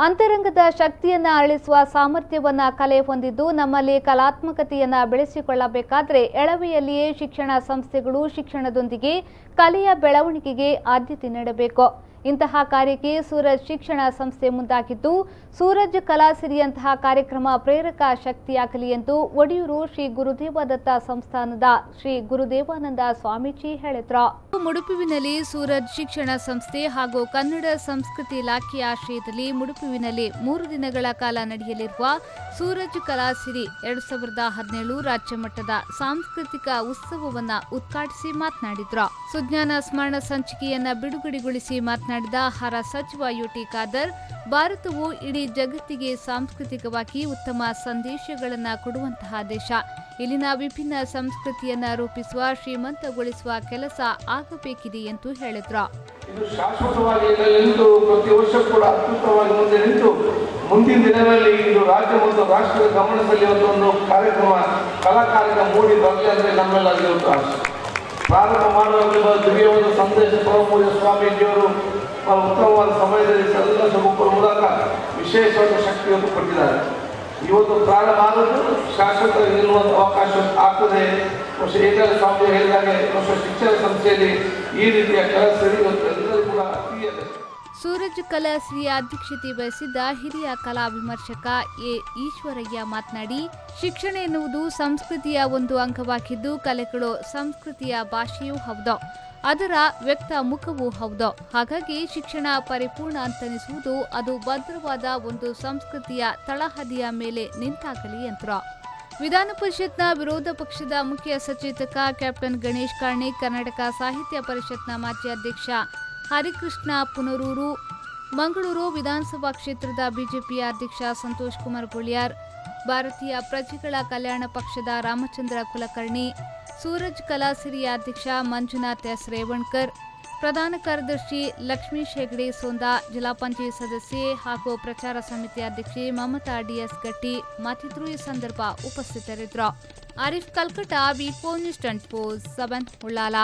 ಅಂತರಂಗದ ಶಕ್ತಿಯನ್ನ ಅರಳಿಸುವ ಸಾಮರ್ಥ್ಯವನ್ನ ಕಲೆ ಹೊಂದಿದ್ದು ನಮ್ಮಲ್ಲಿ ಕಲಾತ್ಮಕತೆಯನ್ನ ಬೆಳೆಸಿಕೊಳ್ಳಬೇಕಾದರೆ ಎಳವೆಯಲ್ಲಿಯೇ ಶಿಕ್ಷಣ ಸಂಸ್ಥೆಗಳು ಶಿಕ್ಷಣದೊಂದಿಗೆ ಕಲೆಯ ಬೆಳವಣಿಗೆಗೆ ಆದ್ಯತೆ ನೀಡಬೇಕು. ಇಂತಹ ಕಾರ್ಯಕ್ಕೆ ಸೂರಜ್ ಶಿಕ್ಷಣ ಸಂಸ್ಥೆ ಮುಂದಾಗಿದ್ದು ಸೂರಜ್ ಕಲಾಸಿರಿಯಂತಹ ಕಾರ್ಯಕ್ರಮ ಪ್ರೇರಕ ಶಕ್ತಿಯಾಗಲಿ ಎಂದು ಒಡಿಯೂರು ಶ್ರೀ ಗುರುದೇವದತ್ತ ಸಂಸ್ಥಾನದ ಶ್ರೀ ಗುರುದೇವಾನಂದ ಸ್ವಾಮೀಜಿ ಹೇಳಿದರು. ಮುಡುಪುವಿನಲ್ಲಿ ಸೂರಜ್ ಶಿಕ್ಷಣ ಸಂಸ್ಥೆ ಹಾಗೂ ಕನ್ನಡ ಸಂಸ್ಕೃತಿ ಇಲಾಖೆಯ ಆಶ್ರಯದಲ್ಲಿ ಮುಡುಪುವಿನಲ್ಲಿ 3 ದಿನಗಳ ಕಾಲ ನಡೆಯಲಿರುವ ಸೂರಜ್ ಕಲಾಸಿರಿ 2017 ರಾಜ್ಯ ಮಟ್ಟದ ಸಾಂಸ್ಕೃತಿಕ ಉತ್ಸವವನ್ನು ಉದ್ಘಾಟಿಸಿ ಮಾತನಾಡಿದರು. ಸುಜ್ಞಾನ ಸ್ಮರಣ ಸಂಚಿಕೆಯನ್ನ ಬಿಡುಗಡೆಗೊಳಿಸಿ ಮಾತನಾಡಿದ ಆಹಾರ ಸಚಿವ ಯುಟಿ ಖಾದರ್, ಭಾರತವು ಇಡೀ ಜಗತ್ತಿಗೆ ಸಾಂಸ್ಕೃತಿಕವಾಗಿ ಉತ್ತಮ ಸಂದೇಶಗಳನ್ನು ಕೊಡುವಂತಹ ದೇಶ. ಇಲ್ಲಿನ ವಿಭಿನ್ನ ಸಂಸ್ಕೃತಿಯನ್ನ ರೂಪಿಸುವ ಶ್ರೀಮಂತಗೊಳಿಸುವ ಕೆಲಸ ಆಗಬೇಕಿದೆ ಎಂದು ಹೇಳಿದ್ರು. ಇದು ಶಾಶ್ವತವಾಗಿ ನಿಂತು ಪ್ರತಿ ವರ್ಷ ಕೂಡ ಅತ್ಯುತ್ತಮವಾಗಿ ಮುಂದೆ ನಿಂತು ಮುಂದಿನ ದಿನಗಳಲ್ಲಿ ಇದು ರಾಜ್ಯ ಮತ್ತು ರಾಷ್ಟ್ರದ ಗಮನದಲ್ಲಿ ಒಂದು ಕಾರ್ಯಕ್ರಮ ಕಲಾ ಕಾರ್ಯಕ್ರಮ ಮೂಡಿ ಬರಲಿ ಅಂದರೆ ನಮ್ಮೆಲ್ಲರಿಗೂ ಒಂದು ಆಶೆ. ಪ್ರಾರಂಭ ಮಾಡುವ ದಿವ್ಯವಾದ ಸಂದೇಶ ಪರಮಪೂಜ್ಯ ಸ್ವಾಮೀಜಿಯವರು ಉತ್ತಮವಾದ ಸಮಯದಲ್ಲಿ ಎಲ್ಲ ಸಗುಪ್ಪರ ಮೂಲಕ ವಿಶೇಷವಾದ ಶಕ್ತಿಯನ್ನು ಕೊಟ್ಟಿದ್ದಾರೆ. ಇವತ್ತು ಪ್ರಾರಂಭ ಆದದ್ದು ಶಾಶ್ವತ ನಿಲ್ಲುವಂಥ ಅವಕಾಶ ಆಗ್ತದೆ. ಏಕಲ ಸ್ವಾಮಿ ಹೇಳಿದಾಗೆ ಶಿಕ್ಷಣ ಸಂಸ್ಥೆಯಲ್ಲಿ ಈ ರೀತಿಯ ಕೆಲಸ ಎಲ್ಲರೂ ಕೂಡ ಅತಿಯಾಗಿದೆ. ಸೂರಜ್ ಕಲಾಸಿರಿಯ ಅಧ್ಯಕ್ಷತೆ ವಹಿಸಿದ್ದ ಹಿರಿಯ ಕಲಾ ವಿಮರ್ಶಕ ಎ ಈಶ್ವರಯ್ಯ ಮಾತನಾಡಿ, ಶಿಕ್ಷಣ ಎನ್ನುವುದು ಸಂಸ್ಕೃತಿಯ ಒಂದು ಅಂಗವಾಗಿದ್ದು ಕಲೆಗಳು ಸಂಸ್ಕೃತಿಯ ಭಾಷೆಯೂ ಹೌದು, ಅದರ ವ್ಯಕ್ತ ಮುಖವೂ ಹೌದು. ಹಾಗಾಗಿ ಶಿಕ್ಷಣ ಪರಿಪೂರ್ಣ ಅಂತನಿಸುವುದು ಅದು ಭದ್ರವಾದ ಒಂದು ಸಂಸ್ಕೃತಿಯ ತಳಹದಿಯ ಮೇಲೆ ನಿಂತಾಗಲಿ ಎಂದರು. ವಿಧಾನ ಪರಿಷತ್ನ ವಿರೋಧ ಪಕ್ಷದ ಮುಖ್ಯ ಸಚೇತಕ ಕ್ಯಾಪ್ಟನ್ ಗಣೇಶ್ ಕಾರ್ಣಿಕ್, ಕರ್ನಾಟಕ ಸಾಹಿತ್ಯ ಪರಿಷತ್ನ ಮಾಜಿ ಅಧ್ಯಕ್ಷ ಹರಿಕೃಷ್ಣ ಪುನರೂರು, ಮಂಗಳೂರು ವಿಧಾನಸಭಾ ಕ್ಷೇತ್ರದ ಬಿಜೆಪಿಯ ಅಧ್ಯಕ್ಷ ಸಂತೋಷ್ ಕುಮಾರ್ ಬುಳಿಯಾರ್, ಭಾರತೀಯ ಪ್ರಜೆಗಳ ಕಲ್ಯಾಣ ಪಕ್ಷದ ರಾಮಚಂದ್ರ ಕುಲಕರ್ಣಿ, ಸೂರಜ್ ಕಲಾಸಿರಿಯ ಅಧ್ಯಕ್ಷ ಮಂಜುನಾಥ್ ಎಸ್ ರೇವಣ್ಕರ್, ಪ್ರಧಾನ ಕಾರ್ಯದರ್ಶಿ ಲಕ್ಷ್ಮೀಶ್ ಹೆಗಡೆ ಸೋಂದಾ, ಜಿಲ್ಲಾ ಪಂಚಾಯತ್ ಸದಸ್ಯೆ ಹಾಗೂ ಪ್ರಚಾರ ಸಮಿತಿ ಅಧ್ಯಕ್ಷೆ ಮಮತಾ ಡಿಎಸ್ ಗಟ್ಟಿ ಮತ್ತಿತರರು ಈ ಸಂದರ್ಭ ಉಪಸ್ಥಿತರಿದ್ದರು. ಆರಿಫ್ ಕಲ್ಕಟ, ವಿ4 ನ್ಯೂಸ್ 24/7 ಉಳ್ಳಾಲ.